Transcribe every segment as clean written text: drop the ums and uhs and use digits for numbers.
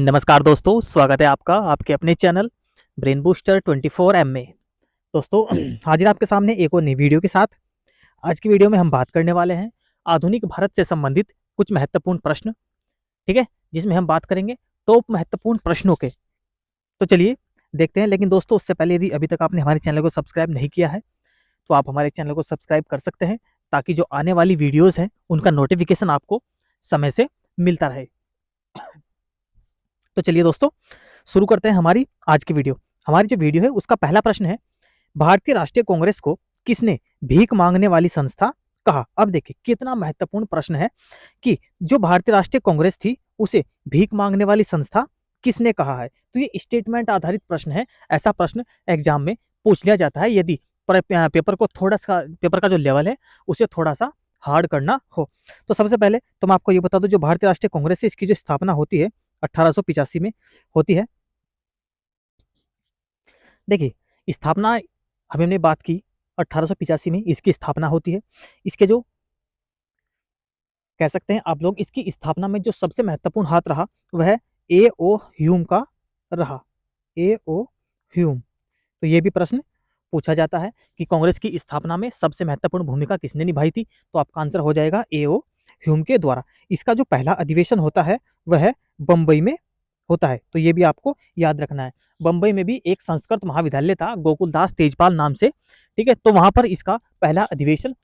नमस्कार दोस्तों, स्वागत है आपका आपके अपने चैनल ब्रेन बूस्टर 24M में। दोस्तों हाजिर आपके सामने एक और नई वीडियो के साथ। आज की वीडियो में हम बात करने वाले हैं आधुनिक भारत से संबंधित कुछ महत्वपूर्ण प्रश्न, ठीक है, जिसमें हम बात करेंगे टॉप महत्वपूर्ण प्रश्नों के। तो चलिए देखते हैं। लेकिन दोस्तों उससे पहले यदि अभी तक आपने हमारे चैनल को सब्सक्राइब नहीं किया है तो आप हमारे चैनल को सब्सक्राइब कर सकते हैं, ताकि जो आने वाली वीडियोज़ हैं उनका नोटिफिकेशन आपको समय से मिलता रहे। तो चलिए दोस्तों शुरू करते हैं हमारी आज की वीडियो। हमारी जो वीडियो है उसका पहला प्रश्न है, भारतीय राष्ट्रीय कांग्रेस को किसने भीख मांगने वाली संस्था कहा? अब देखिए कितना महत्वपूर्ण प्रश्न है कि जो भारतीय राष्ट्रीय कांग्रेस थी उसे भीख मांगने वाली संस्था किसने कहा है। तो ये स्टेटमेंट आधारित प्रश्न है। ऐसा प्रश्न एग्जाम में पूछ लिया जाता है यदि पेपर को थोड़ा सा, पेपर का जो लेवल है उसे थोड़ा सा हार्ड करना हो। तो सबसे पहले तो मैं आपको ये बता दूं, जो भारतीय राष्ट्रीय कांग्रेस है इसकी जो स्थापना होती है 1885 में होती है। देखिए स्थापना अभी हमने बात की 1885 में इसकी स्थापना होती है। इसके जो कह सकते हैं आप लोग, इसकी स्थापना में जो सबसे महत्वपूर्ण हाथ रहा वह ए ओ ह्यूम का रहा। ए ओ ह्यूम। तो ये भी प्रश्न पूछा जाता है कि कांग्रेस की स्थापना में सबसे महत्वपूर्ण भूमिका किसने निभाई थी। तो आपका आंसर हो जाएगा ए ओ ह्यूम के द्वारा। इसका जो पहला अधिवेशन होता है वह बंबई में होता है। तो ये भी आपको याद रखना है। बंबई में भी एक संस्कृत महाविद्यालय था गोकुलदास तेजपाल नाम से, ठीक है। तो वहां पर इसका पहला अधिवेशन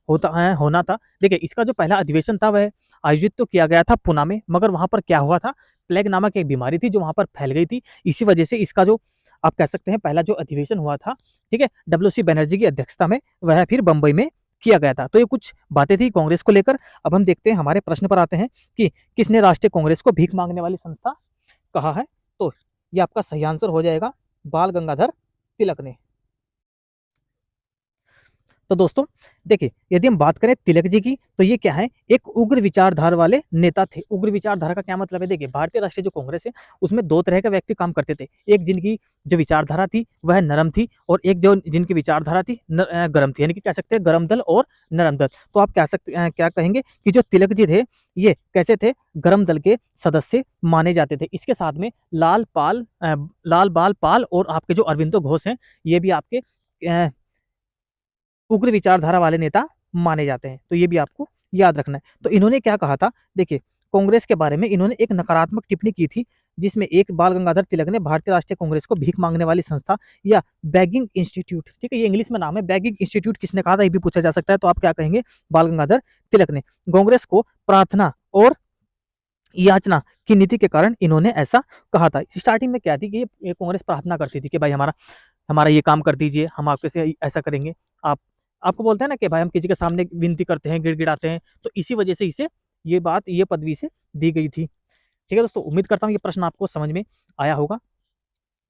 होना था। देखिए इसका जो पहला अधिवेशन था वह आयोजित तो किया गया था पुणे में, मगर वहां पर क्या हुआ था, प्लेग नामक एक बीमारी थी जो वहां पर फैल गई थी। इसी वजह से इसका जो आप कह सकते हैं पहला जो अधिवेशन हुआ था, ठीक है, डब्ल्यू.सी. बनर्जी की अध्यक्षता में, वह फिर बंबई में किया गया था। तो ये कुछ बातें थी कांग्रेस को लेकर। अब हम देखते हैं, हमारे प्रश्न पर आते हैं कि किसने राष्ट्रीय कांग्रेस को भीख मांगने वाली संस्था कहा है। तो ये आपका सही आंसर हो जाएगा बाल गंगाधर तिलक ने। तो दोस्तों देखिए यदि हम बात करें तिलक जी की, तो ये क्या है, एक उग्र विचारधारा वाले नेता थे। उग्र विचारधारा का क्या मतलब है? देखिए भारतीय राष्ट्रीय जो कांग्रेस है उसमें दो तरह के व्यक्ति काम करते थे। एक जिनकी जो विचारधारा थी वह नरम थी, और एक जो जिनकी विचारधारा थी गरम थी, यानी कि कह सकते हैं गरम दल और नरम दल। तो आप क्या कहेंगे कि जो तिलक जी थे ये कैसे थे, गरम दल के सदस्य माने जाते थे। इसके साथ में लाल बाल पाल और आपके जो अरविंदो घोष हैं ये भी आपके उग्र विचारधारा वाले नेता माने जाते हैं। तो ये भी आपको याद रखना है। तो इन्होंने क्या कहा था, देखिए कांग्रेस के बारे में इन्होंने एक नकारात्मक टिप्पणी की थी, जिसमें एक बाल गंगाधर तिलक ने भारतीय राष्ट्रीय कांग्रेस को भीख मांगने वाली संस्था या बैगिंग इंस्टीट्यूट, ठीक है, ये इंग्लिश में नाम है, बैगिंग इंस्टीट्यूट किसने कहा था ये भी पूछा जा सकता है। तो आप क्या कहेंगे, बाल गंगाधर तिलक ने। कांग्रेस को प्रार्थना और याचना की नीति के कारण इन्होंने ऐसा कहा था। स्टार्टिंग में क्या थी कि ये कांग्रेस प्रार्थना करती थी कि भाई हमारा हमारा ये काम कर दीजिए, हम आपके से ऐसा करेंगे। आप आपको बोलते हैं ना कि भाई हम किसी के सामने विनती करते हैं, गिड़गिड़ाते हैं, तो इसी वजह से इसे ये पदवी से दी गई थी। ठीक है दोस्तों, उम्मीद करता हूँ ये प्रश्न आपको समझ में आया होगा।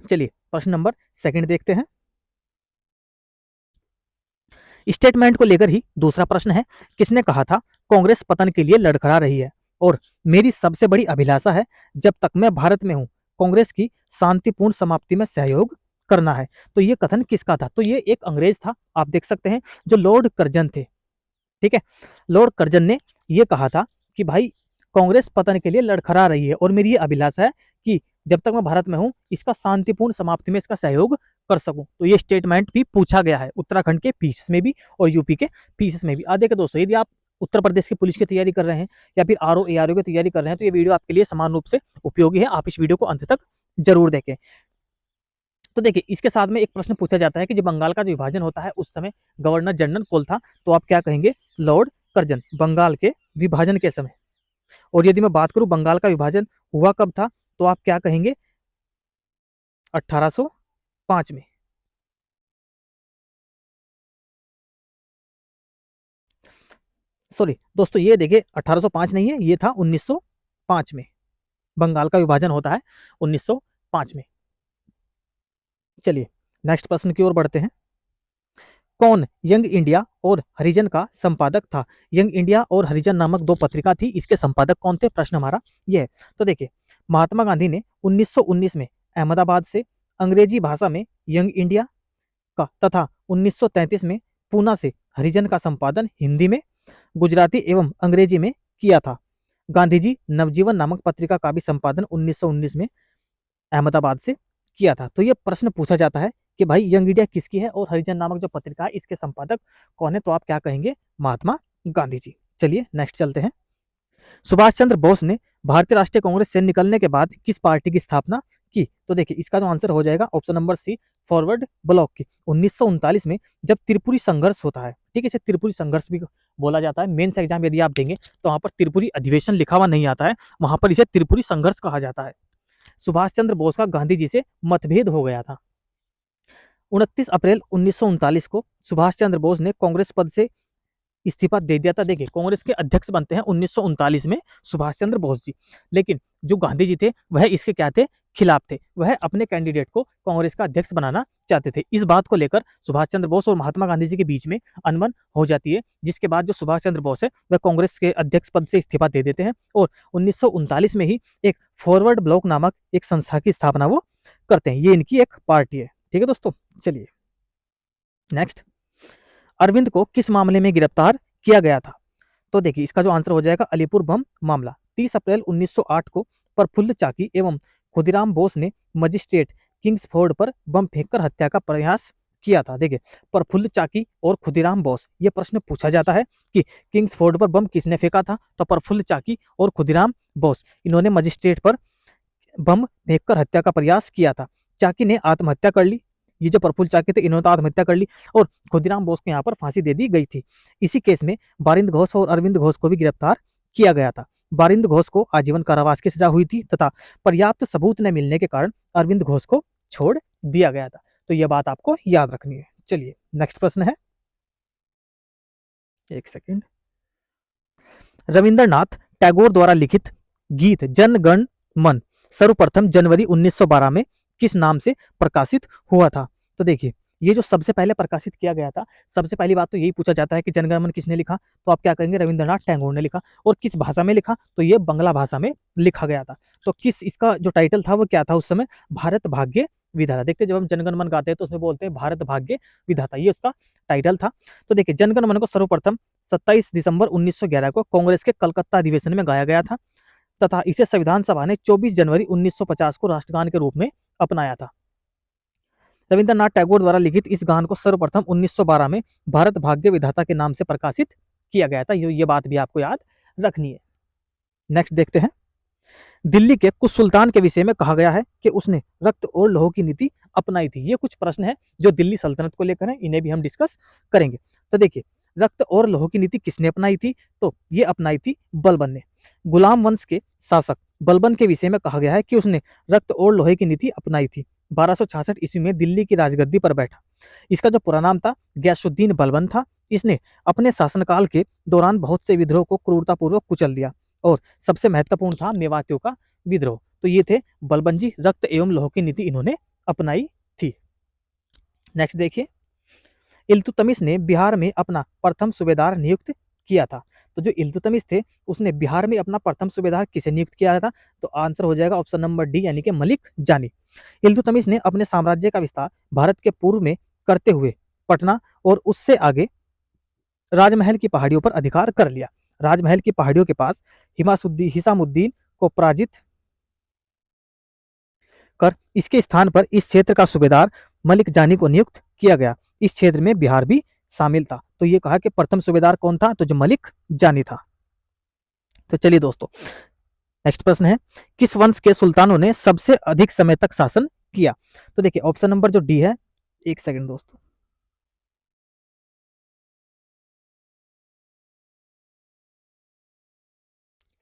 चलिए प्रश्न नंबर सेकंड देखते हैं। स्टेटमेंट को लेकर ही दूसरा प्रश्न है, किसने कहा था कांग्रेस पतन के लिए लड़खड़ा रही है और मेरी सबसे बड़ी अभिलाषा है जब तक मैं भारत में हूं कांग्रेस की शांतिपूर्ण समाप्ति में सहयोग करना है। तो ये कथन किसका था? तो ये एक अंग्रेज था, आप देख सकते हैं, जो लॉर्ड कर्जन थे। ठीक है, लॉर्ड कर्जन ने यह कहा था कि भाई कांग्रेस पतन के लिए लड़खड़ा रही है और मेरी ये अभिलाषा है कि जब तक मैं भारत में हूं इसका शांतिपूर्ण समाप्ति में इसका सहयोग कर सकूं। तो ये स्टेटमेंट भी पूछा गया है उत्तराखंड के पीसीएस में भी और यूपी के पीसीएस में भी। देखिए दोस्तों, यदि आप उत्तर प्रदेश की पुलिस की तैयारी कर रहे हैं या फिर आरओ एआरओ की तैयारी कर रहे हैं तो ये वीडियो आपके लिए समान रूप से उपयोगी है। आप इस वीडियो को अंत तक जरूर देखें। तो देखिए इसके साथ में एक प्रश्न पूछा जाता है कि जो बंगाल का जो विभाजन होता है उस समय गवर्नर जनरल कौन था? तो आप क्या कहेंगे, लॉर्ड कर्जन, बंगाल के विभाजन के समय। और यदि मैं बात करूं बंगाल का विभाजन हुआ कब था, तो आप क्या कहेंगे, 1805 में। सॉरी दोस्तों, ये देखिए 1805 नहीं है, ये था 1905 में। बंगाल का विभाजन होता है 1905 में। चलिए नेक्स्ट प्रश्न की ओर बढ़ते हैं। कौन यंग इंडिया और हरिजन का संपादक था? यंग इंडिया और हरिजन नामक दो पत्रिका थी, इसके संपादक कौन थे? प्रश्न हमारा यह है। तो देखिए महात्मा गांधी ने 1919 में अहमदाबाद से अंग्रेजी भाषा में यंग इंडिया का तथा 1933 में पूना से हरिजन का संपादन हिंदी में, गुजराती एवं अंग्रेजी में किया था। गांधी जी नवजीवन नामक पत्रिका का भी संपादन 1919 में अहमदाबाद से किया था। तो ये प्रश्न पूछा जाता है कि भाई यंग इंडिया किसकी है और हरिजन नामक जो पत्रिका है इसके संपादक कौन है, तो आप क्या कहेंगे, महात्मा गांधी जी। चलिए नेक्स्ट चलते हैं। सुभाष चंद्र बोस ने भारतीय राष्ट्रीय कांग्रेस से निकलने के बाद किस पार्टी की स्थापना की? तो देखिए इसका जो आंसर हो जाएगा option number C, forward block की। 1939 में जब त्रिपुरी संघर्ष होता है, ठीक है, इसे त्रिपुरी संघर्ष भी बोला जाता है। मेंस एग्जाम यदि आप देंगे तो वहां पर त्रिपुरी अधिवेशन लिखा हुआ नहीं आता है, वहां पर इसे त्रिपुरी संघर्ष कहा जाता है। सुभाष चंद्र बोस का गांधी जी से मतभेद हो गया था। 29 अप्रैल 1939 को सुभाष चंद्र बोस ने कांग्रेस पद से इस्तीफा दे दिया था। देखिए कांग्रेस के अध्यक्ष बनते हैं 1939 में सुभाष चंद्र बोस जी, लेकिन जो गांधी जी थे वह इसके क्या थे, खिलाफ थे। वह अपने कैंडिडेट को कांग्रेस का अध्यक्ष बनाना चाहते थे। इस बात को लेकर सुभाष चंद्र बोस और महात्मा गांधी जी के बीच में अनबन हो जाती है, जिसके बाद जो सुभाष चंद्र बोस है वह कांग्रेस के अध्यक्ष पद से इस्तीफा दे देते हैं और 1939 में ही एक फॉरवर्ड ब्लॉक नामक एक संस्था की स्थापना वो करते हैं। ये इनकी एक पार्टी है, ठीक है दोस्तों। चलिए नेक्स्ट, अरविंद को किस मामले में गिरफ्तार किया गया था? तो देखिए इसका जो आंसर हो जाएगा अलीपुर बम मामला। 30 अप्रैल 1908 को प्रफुल्ल चाकी एवं खुदीराम बोस ने मजिस्ट्रेट किंग्सफोर्ड पर बम फेंककर हत्या का प्रयास किया था। देखिए प्रफुल्ल चाकी और खुदीराम बोस, ये प्रश्न पूछा जाता है कि किंग्सफोर्ड पर बम किसने फेंका था, तो प्रफुल्ल चाकी और खुदीराम बोस, इन्होंने मजिस्ट्रेट पर बम फेंककर हत्या का प्रयास किया था। चाकी ने आत्महत्या कर ली, ये जो प्रफुल्ल चाकी थे इन्होंने तो आत्महत्या कर ली, और खुदीराम बोस को यहाँ पर फांसी दे दी गई थी। इसी केस में बारिंद घोष और अरविंद घोष को भी गिरफ्तार किया गया था। बारिंद घोष को आजीवन कारावास की सजा हुई थी तथा पर्याप्त सबूत न मिलने के कारण अरविंद घोष को छोड़ दिया गया था। तो यह बात आपको याद रखनी है। चलिए नेक्स्ट प्रश्न है, एक सेकेंड। रविंद्रनाथ टैगोर द्वारा लिखित गीत जन गण मन सर्वप्रथम जनवरी 1912 में किस नाम से प्रकाशित हुआ था? तो देखिए ये जो सबसे पहले प्रकाशित किया गया था, सबसे पहली बात तो यही पूछा जाता है कि जनगण मन किसने लिखा, तो आप क्या कहेंगे, रविंद्रनाथ टैगोर ने लिखा। और किस भाषा में लिखा, तो ये बंगला भाषा में लिखा गया था। तो किस, इसका जो टाइटल था वो क्या था उस समय, भारत भाग्य विधाता। देखते जब हम जनगण मन गाते हैं तो उसमें बोलते हैं भारत भाग्य विधाता, ये उसका टाइटल था। तो देखिए जनगण मन को सर्वप्रथम 27 दिसंबर 1911 को कांग्रेस के कलकत्ता अधिवेशन में गाया गया था तथा इसे संविधान सभा ने 24 जनवरी 1950 को राष्ट्रगान के रूप में अपनाया था। रविंद्रनाथ टैगोर द्वारा लिखित इस गान को सर्वप्रथम 1912 में भारत भाग्य विधाता के नाम से प्रकाशित किया गया था। ये बात भी आपको याद रखनी है। नेक्स्ट देखते हैं, दिल्ली के कुछ सुल्तान के विषय में कहा गया है कि उसने रक्त और लौह की नीति अपनाई थी। ये कुछ प्रश्न है जो दिल्ली सल्तनत को लेकर है, इन्हें भी हम डिस्कस करेंगे। तो देखिए रक्त और लौह की नीति किसने अपनाई थी, तो ये अपनाई थी बलबन ने। गुलाम वंश के शासक बलबन के विषय में कहा गया है कि उसने रक्त और लोहे की नीति अपनाई थी। 1266 ईस्वी में दिल्ली की राजगद्दी पर बैठा। इसका जो पूरा नाम था गयासुद्दीन बलबन था। इसने अपने शासनकाल के दौरान बहुत से विद्रोह को क्रूरतापूर्वक कुचल दिया और सबसे महत्वपूर्ण था मेवातियों का विद्रोह। तो ये थे बलबन जी, रक्त एवं लौह की नीति इन्होंने अपनाई थी। नेक्स्ट देखिए, इल्तुतमिश ने बिहार में अपना प्रथम सूबेदार नियुक्त किया था। तो जो इल्तुतमिश थे उसने बिहार में अपना प्रथम सूबेदार किसे नियुक्त किया था, तो आंसर हो जाएगा ऑप्शन नंबर डी यानी कि मलिक जानी। इल्तुतमिश ने अपने साम्राज्य का विस्तार भारत के पूर्व में करते हुए पटना और उससे आगे राजमहल की पहाड़ियों पर अधिकार कर लिया। राजमहल की पहाड़ियों के पास हिसामुद्दीन को पराजित कर इसके स्थान पर इस क्षेत्र का सूबेदार मलिक जानी को नियुक्त किया गया। इस क्षेत्र में बिहार भी शामिल था। तो ये कहा कि प्रथम सूबेदार कौन था, तो जो मलिक जानी था। तो चलिए दोस्तों नेक्स्ट प्रश्न है, किस वंश के सुल्तानों ने सबसे अधिक समय तक शासन किया? तो देखिए ऑप्शन नंबर जो डी है, एक सेकंड दोस्तों,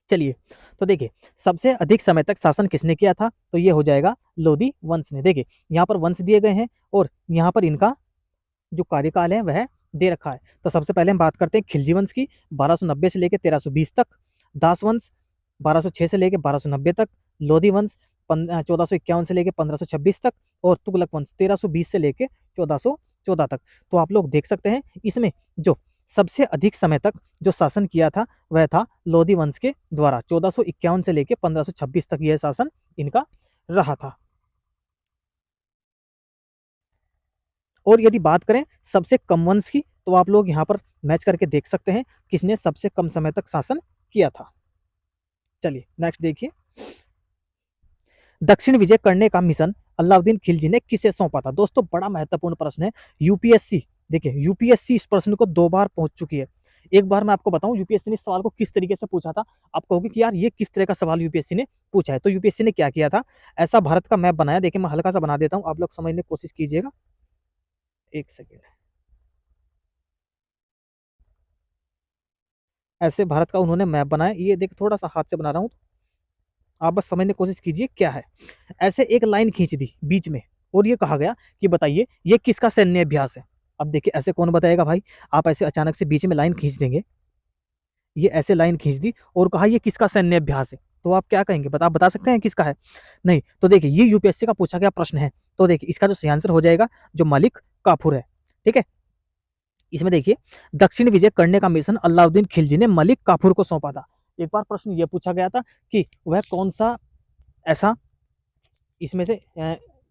चलिए तो देखिए सबसे अधिक समय तक शासन किसने किया था, तो ये हो जाएगा लोधी वंश ने। देखिए यहाँ पर वंश दिए गए हैं और यहाँ पर इनका जो कार्यकाल है वह दे रखा है। तो सबसे पहले हम बात करते हैं खिलजी वंश की, 1290 से लेकर 1320 तक। दास वंश 1206 से लेकर 1290 तक। लोधी वंश 1451 से लेकर 1526 तक। और तुगलक वंश 1320 से लेकर 1414 तक। तो आप लोग देख सकते हैं इसमें जो सबसे अधिक समय तक जो शासन किया था वह था लोधी वंश के द्वारा। 1451 से लेकर 1526 तक यह शासन इनका रहा था। और यदि बात करें सबसे कम वंश की, तो आप लोग यहाँ पर मैच करके देख सकते हैं किसने सबसे कम समय तक शासन किया था। चलिए नेक्स्ट देखिए, दक्षिण विजय करने का मिशन अलाउद्दीन खिलजी ने किसे सौंपा था? दोस्तों बड़ा महत्वपूर्ण प्रश्न है। यूपीएससी, देखिए यूपीएससी इस प्रश्न को 2 बार पूछ चुकी है। एक बार मैं आपको बताऊं यूपीएससी ने इस सवाल को किस तरीके से पूछा था। आप कहोगे कि यार ये किस तरह का सवाल यूपीएससी ने पूछा है। तो यूपीएससी ने क्या किया था, ऐसा भारत का मैप बनाया। देखिए मैं हल्का सा बना देता हूं, आप लोग समझने की कोशिश कीजिएगा। एक सेकेंड। ऐसे भारत का उन्होंने मैप बनाया, ये देख थोड़ा सा हाथ से बना रहा हूँ, आप बस समझने की कोशिश कीजिए क्या है। ऐसे एक लाइन खींच दी बीच में और ये कहा गया कि बताइए ये किसका सैन्य अभ्यास है। अब देखिए ऐसे कौन बताएगा भाई, आप ऐसे अचानक से बीच में लाइन खींच देंगे, ये ऐसे लाइन खींच दी और कहा ये किसका सैन्य अभ्यास है, तो आप क्या कहेंगे, आप बता सकते हैं किसका है? नहीं। तो देखिए ये यूपीएससी का पूछा गया प्रश्न है। तो देखिए इसका जो सही आंसर हो जाएगा जो मलिक काफूर है। ठीक है, इसमें देखिए दक्षिण विजय करने का मिशन अलाउद्दीन खिलजी ने मलिक काफूर को सौंपा था। एक बार प्रश्न ये पूछा गया था कि वह कौन सा ऐसा, इसमें से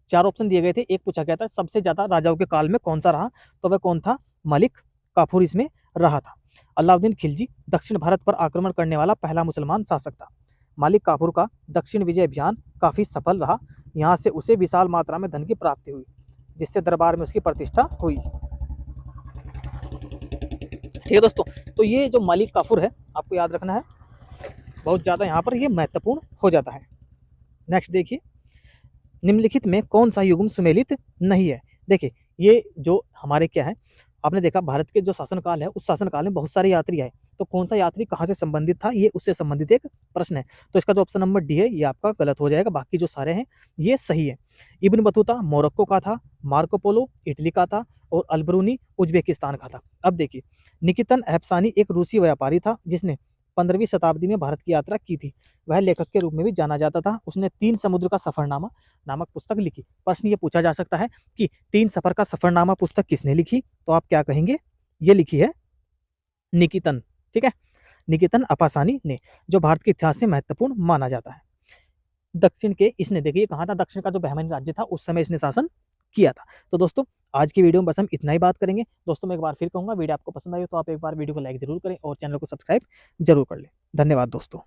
4 ऑप्शन दिए गए थे, एक पूछा गया था सबसे ज्यादा राजाओं के काल में कौन सा रहा, तो वह कौन था, मलिक काफूर इसमें रहा था। अलाउद्दीन खिलजी दक्षिण भारत पर आक्रमण करने वाला पहला मुसलमान शासक था। मालिक काफूर का दक्षिण विजय अभियान काफी सफल रहा। यहाँ से उसे विशाल मात्रा में धन की प्राप्ति हुई, जिससे दरबार में उसकी प्रतिष्ठा हुई। ठीक है दोस्तों, तो ये जो मालिक काफूर है आपको याद रखना है, बहुत ज्यादा यहाँ पर ये महत्वपूर्ण हो जाता है। नेक्स्ट देखिए, निम्नलिखित में कौन सा युग्म सुमेलित नहीं है? देखिए ये जो हमारे क्या है, आपने देखा भारत के जो शासनकाल है उस शासनकाल में बहुत सारे यात्री आए, तो कौन सा यात्री कहाँ से संबंधित था, ये उससे संबंधित एक प्रश्न है। तो इसका जो ऑप्शन नंबर डी है ये आपका गलत हो जाएगा, बाकी जो सारे हैं ये सही है। इब्न बतूता मोरक्को का था, मार्को पोलो इटली का था और अलबरूनी उज्बेकिस्तान का था। अब देखिए निकितन एहसानी एक रूसी व्यापारी था जिसने 15वीं शताब्दी में भारत की यात्रा की थी। वह लेखक के रूप में भी जाना जाता था। उसने 3 समुद्र का सफरनामा नामक पुस्तक लिखी। प्रश्न ये पूछा जा सकता है कि 3 सफर का सफरनामा पुस्तक किसने लिखी, तो आप क्या कहेंगे, ये लिखी है निकितन। ठीक है, निकितन अपासानी ने, जो भारत के इतिहास से महत्वपूर्ण माना जाता है। दक्षिण के इसने, देखिए कहा था दक्षिण का जो बहमनी राज्य था उस समय इसने शासन किया था। तो दोस्तों आज की वीडियो में बस हम इतना ही बात करेंगे। दोस्तों मैं एक बार फिर कहूंगा वीडियो आपको पसंद आई हो तो आप एक बार वीडियो को लाइक जरूर करें और चैनल को सब्सक्राइब जरूर कर लें। धन्यवाद दोस्तों।